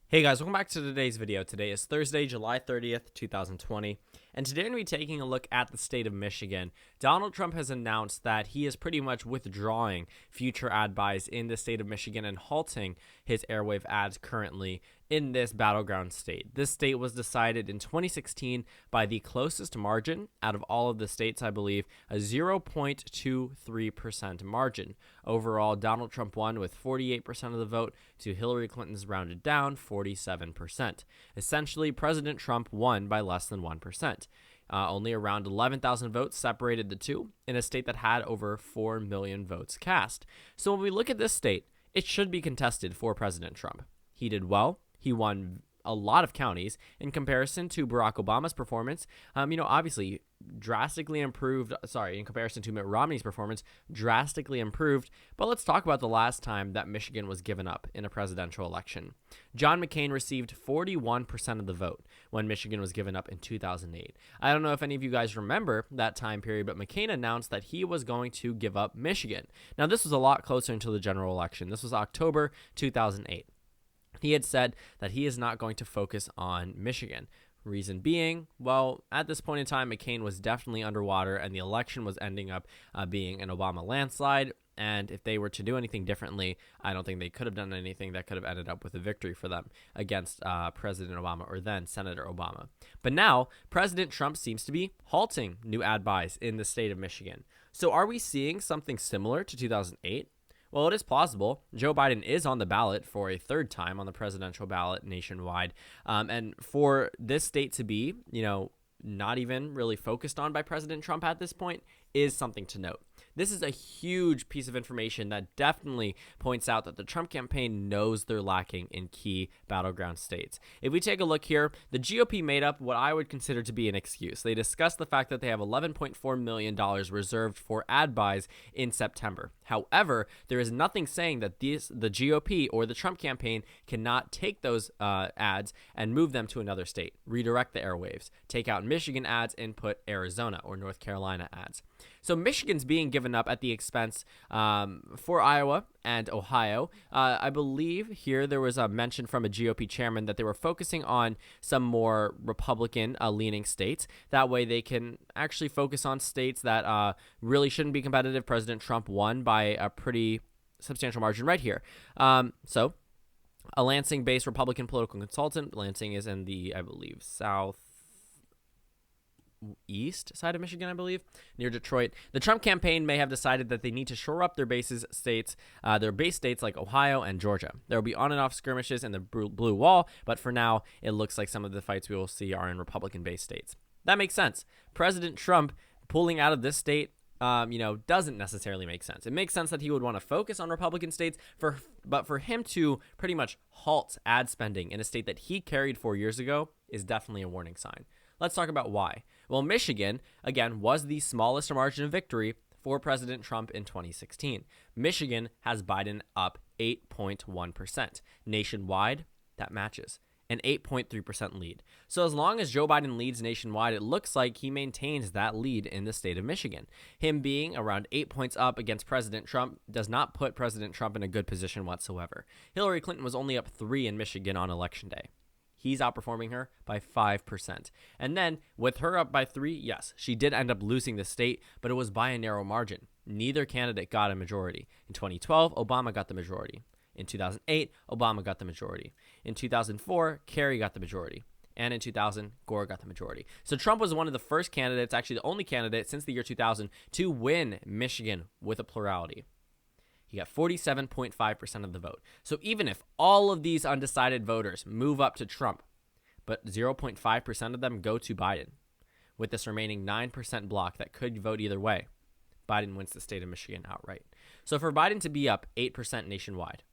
Hey guys, welcome back to today's video. Today is Thursday, July 30th, 2020, and today we're going to be taking a look at the state of Michigan. Donald Trump has announced that he is pretty much withdrawing future ad buys in the state of Michigan and halting his airwave ads currently in this battleground state. This state was decided in 2016 by the closest margin out of all of the states, I believe, a 0.23% margin. Overall, Donald Trump won with 48% of the vote to Hillary Clinton's rounded down 47%. Essentially, President Trump won by less than 1%. Only around 11,000 votes separated the two in a state that had over 4 million votes cast. So when we look at this state, it should be contested for President Trump. He did well. He won a lot of counties in comparison to Barack Obama's performance. Obviously drastically improved. In comparison to Mitt Romney's performance, drastically improved. But let's talk about the last time that Michigan was given up in a presidential election. John McCain received 41% of the vote when Michigan was given up in 2008. I don't know if any of you guys remember that time period, but McCain announced that he was going to give up Michigan. Now, this was a lot closer into the general election. This was October 2008. He had said that he is not going to focus on Michigan. Reason being, well, at this point in time, McCain was definitely underwater, and the election was ending up being an Obama landslide. And if they were to do anything differently, I don't think they could have done anything that could have ended up with a victory for them against President Obama or then Senator Obama. But now, President Trump seems to be halting new ad buys in the state of Michigan. So are we seeing something similar to 2008? Well, it is plausible. Joe Biden is on the ballot for a third time on the presidential ballot nationwide. And for this state to be, not even really focused on by President Trump at this point is something to note. This is a huge piece of information that definitely points out that the Trump campaign knows they're lacking in key battleground states. If we take a look here, the GOP made up what I would consider to be an excuse. They discussed the fact that they have $11.4 million reserved for ad buys in September. However, there is nothing saying that the GOP or the Trump campaign cannot take those ads and move them to another state, redirect the airwaves, take out Michigan ads and put Arizona or North Carolina ads. So Michigan's being given up at the expense for Iowa and Ohio. I believe here there was a mention from a GOP chairman that they were focusing on some more Republican-leaning states. That way they can actually focus on states that really shouldn't be competitive. President Trump won by a pretty substantial margin right here. So a Lansing-based Republican political consultant, Lansing is in the, I believe, southeast side of Michigan, I believe, near Detroit. The Trump campaign may have decided that they need to shore up their base states like Ohio and Georgia. There will be on and off skirmishes in the blue wall, but for now, it looks like some of the fights we will see are in Republican-based states. That makes sense. President Trump pulling out of this state doesn't necessarily make sense. It makes sense that he would want to focus on Republican states, but for him to pretty much halt ad spending in a state that he carried 4 years ago is definitely a warning sign. Let's talk about why. Well, Michigan, again, was the smallest margin of victory for President Trump in 2016. Michigan has Biden up 8.1%. Nationwide, that matches. An 8.3% lead. So as long as Joe Biden leads nationwide, it looks like he maintains that lead in the state of Michigan. Him being around 8 points up against President Trump does not put President Trump in a good position whatsoever. Hillary Clinton was only up 3 in Michigan on Election Day. He's outperforming her by 5%. And then with her up by 3, yes, she did end up losing the state, but it was by a narrow margin. Neither candidate got a majority. In 2012, Obama got the majority. In 2008, Obama got the majority. In 2004, Kerry got the majority. And in 2000, Gore got the majority. So Trump was one of the first candidates, actually the only candidate since the year 2000, to win Michigan with a plurality. He got 47.5% of the vote. So even if all of these undecided voters move up to Trump, but 0.5% of them go to Biden, with this remaining 9% block that could vote either way, Biden wins the state of Michigan outright. So for Biden to be up 8% nationwide,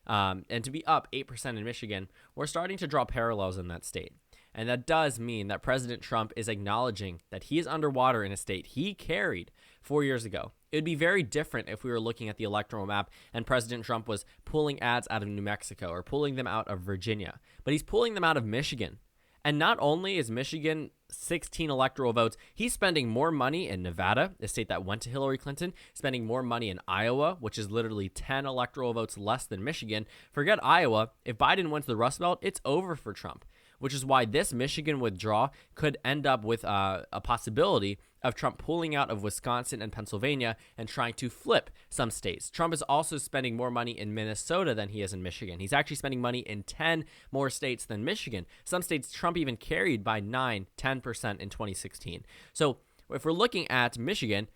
and to be up 8% in Michigan, we're starting to draw parallels in that state. And that does mean that President Trump is acknowledging that he is underwater in a state he carried 4 years ago. It would be very different if we were looking at the electoral map and President Trump was pulling ads out of New Mexico or pulling them out of Virginia. But he's pulling them out of Michigan. And not only is Michigan 16 electoral votes, he's spending more money in Nevada, a state that went to Hillary Clinton, spending more money in Iowa, which is literally 10 electoral votes less than Michigan. Forget Iowa. If Biden wins the Rust Belt, it's over for Trump, which is why this Michigan withdrawal could end up with a possibility of Trump pulling out of Wisconsin and Pennsylvania and trying to flip some states. Trump is also spending more money in Minnesota than he is in Michigan. He's actually spending money in 10 more states than Michigan. Some states Trump even carried by 9, 10% in 2016. So if we're looking at Michigan,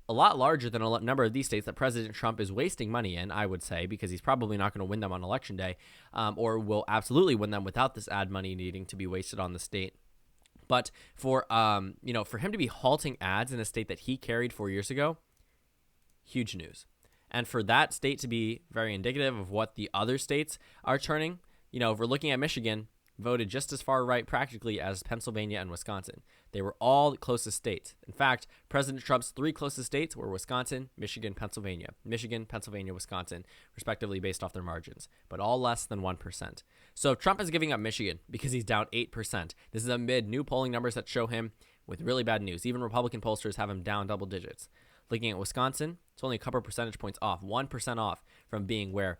a lot larger than a number of these states that President Trump is wasting money in, I would say, because he's probably not going to win them on election day, or will absolutely win them without this ad money needing to be wasted on the state. But for for him to be halting ads in a state that he carried 4 years ago, huge news. And for that state to be very indicative of what the other states are turning, if we're looking at Michigan, voted just as far right practically as Pennsylvania and Wisconsin. They were all the closest states. In fact, President Trump's 3 closest states were Wisconsin, Michigan, Pennsylvania. Michigan, Pennsylvania, Wisconsin, respectively based off their margins, but all less than 1%. So Trump is giving up Michigan because he's down 8%. This is amid new polling numbers that show him with really bad news. Even Republican pollsters have him down double digits. Looking at Wisconsin, it's only a couple percentage points off, 1% off from being where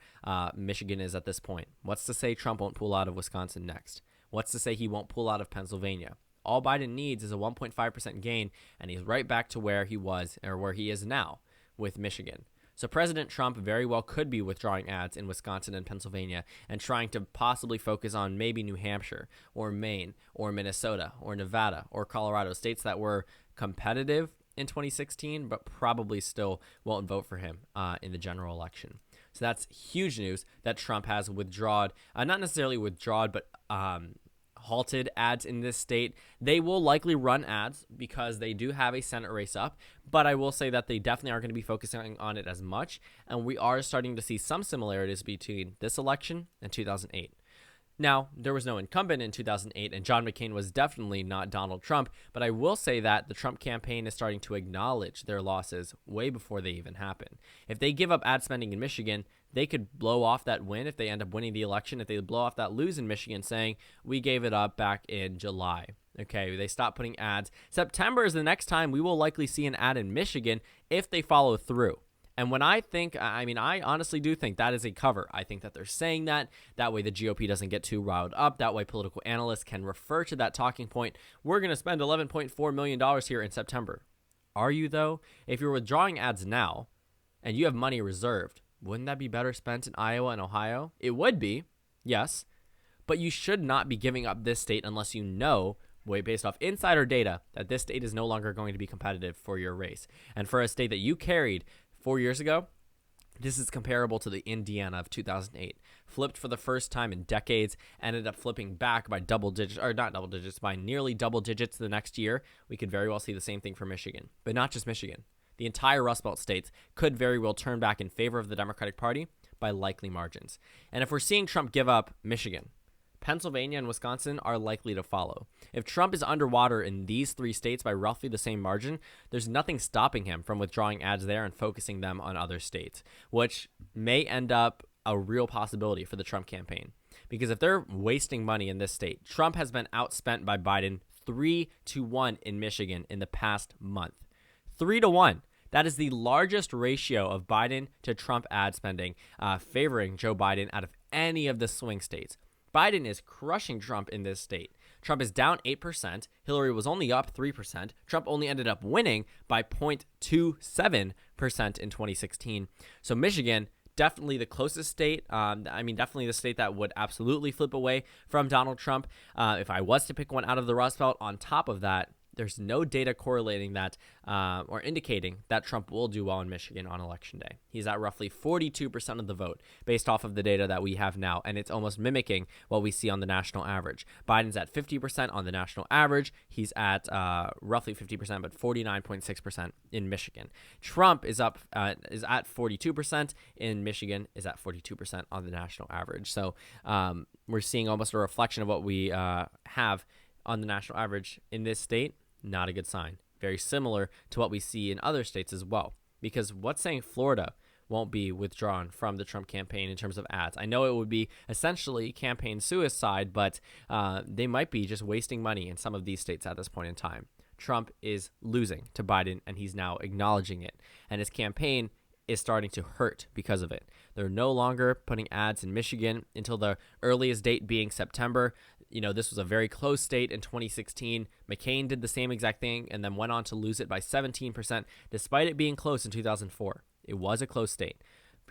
Michigan is at this point. What's to say Trump won't pull out of Wisconsin next? What's to say he won't pull out of Pennsylvania? All Biden needs is a 1.5% gain, and he's right back to where he was, or where he is now, with Michigan. So President Trump very well could be withdrawing ads in Wisconsin and Pennsylvania and trying to possibly focus on maybe New Hampshire or Maine or Minnesota or Nevada or Colorado, states that were competitive in 2016, but probably still won't vote for him in the general election. So that's huge news that Trump has withdrawn, not necessarily withdrawn, but halted ads in this state. They will likely run ads because they do have a Senate race up, but I will say that they definitely aren't going to be focusing on it as much, and we are starting to see some similarities between this election and 2008. Now, there was no incumbent in 2008, and John McCain was definitely not Donald Trump, but I will say that the Trump campaign is starting to acknowledge their losses way before they even happen. If they give up ad spending in Michigan, they could blow off that win if they end up winning the election, if they blow off that lose in Michigan saying, we gave it up back in July. Okay, they stop putting ads. September is the next time we will likely see an ad in Michigan if they follow through. And when I honestly do think that is a cover. I think that they're saying that. That way the GOP doesn't get too riled up. That way political analysts can refer to that talking point. We're going to spend $11.4 million here in September. Are you, though? If you're withdrawing ads now and you have money reserved, wouldn't that be better spent in Iowa and Ohio? It would be, yes. But you should not be giving up this state unless you know, based off insider data, that this state is no longer going to be competitive for your race. And for a state that you carried 4 years ago, this is comparable to the Indiana of 2008. Flipped for the first time in decades, ended up flipping back by by nearly double digits the next year. We could very well see the same thing for Michigan, but not just Michigan. The entire Rust Belt states could very well turn back in favor of the Democratic Party by likely margins. And if we're seeing Trump give up Michigan, Pennsylvania and Wisconsin are likely to follow. If Trump is underwater in these 3 states by roughly the same margin, there's nothing stopping him from withdrawing ads there and focusing them on other states, which may end up a real possibility for the Trump campaign. Because if they're wasting money in this state, Trump has been outspent by Biden 3-1 in Michigan in the past month. 3-1. That is the largest ratio of Biden to Trump ad spending, favoring Joe Biden out of any of the swing states. Biden is crushing Trump in this state. Trump is down 8%. Hillary was only up 3%. Trump only ended up winning by 0.27% in 2016. So Michigan, definitely the closest state. Definitely the state that would absolutely flip away from Donald Trump. If I was to pick one out of the Rust Belt, on top of that, there's no data correlating that or indicating that Trump will do well in Michigan on election day. He's at roughly 42% of the vote based off of the data that we have now, and it's almost mimicking what we see on the national average. Biden's at 50% on the national average. He's at roughly 50%, but 49.6% in Michigan. Trump is at 42% in Michigan, is at 42% on the national average. So we're seeing almost a reflection of what we have on the national average in this state. Not a good sign. Very similar to what we see in other states as well. Because what's saying Florida won't be withdrawn from the Trump campaign in terms of ads. I know it would be essentially campaign suicide, but they might be just wasting money in some of these states at this point in time. Trump is losing to Biden, and he's now acknowledging it. And his campaign is starting to hurt because of it. They're no longer putting ads in Michigan until the earliest date being September. This was a very close state in 2016. McCain did the same exact thing and then went on to lose it by 17%, despite it being close in 2004. It was a close state.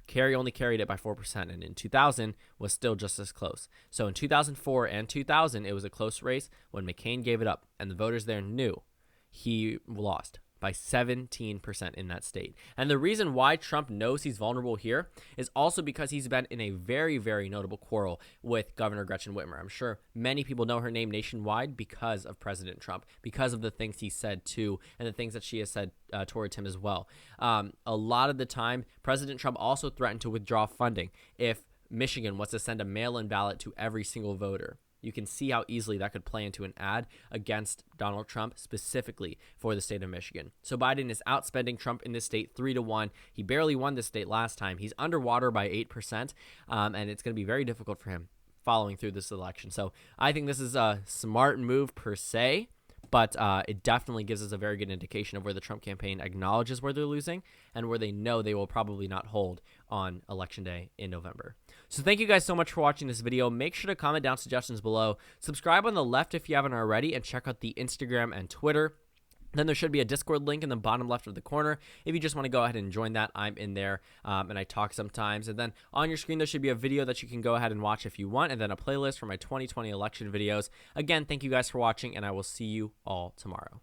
Kerry only carried it by 4%, and in 2000 was still just as close. So in 2004 and 2000, it was a close race when McCain gave it up, and the voters there knew he lost by 17% in that state. And the reason why Trump knows he's vulnerable here is also because he's been in a very, very notable quarrel with Governor Gretchen Whitmer. I'm sure many people know her name nationwide because of President Trump, because of the things he said to and the things that she has said towards him as well. A lot of the time, President Trump also threatened to withdraw funding if Michigan was to send a mail-in ballot to every single voter. You can see how easily that could play into an ad against Donald Trump, specifically for the state of Michigan. So Biden is outspending Trump in this state 3-1. He barely won this state last time. He's underwater by 8%, and it's going to be very difficult for him following through this election. So I think this is a smart move per se, but it definitely gives us a very good indication of where the Trump campaign acknowledges where they're losing and where they know they will probably not hold on Election Day in November. So thank you guys so much for watching this video. Make sure to comment down suggestions below. Subscribe on the left if you haven't already, and check out the Instagram and Twitter. Then there should be a Discord link in the bottom left of the corner. If you just want to go ahead and join that, I'm in there, and I talk sometimes. And then on your screen, there should be a video that you can go ahead and watch if you want, and then a playlist for my 2020 election videos. Again, thank you guys for watching, and I will see you all tomorrow.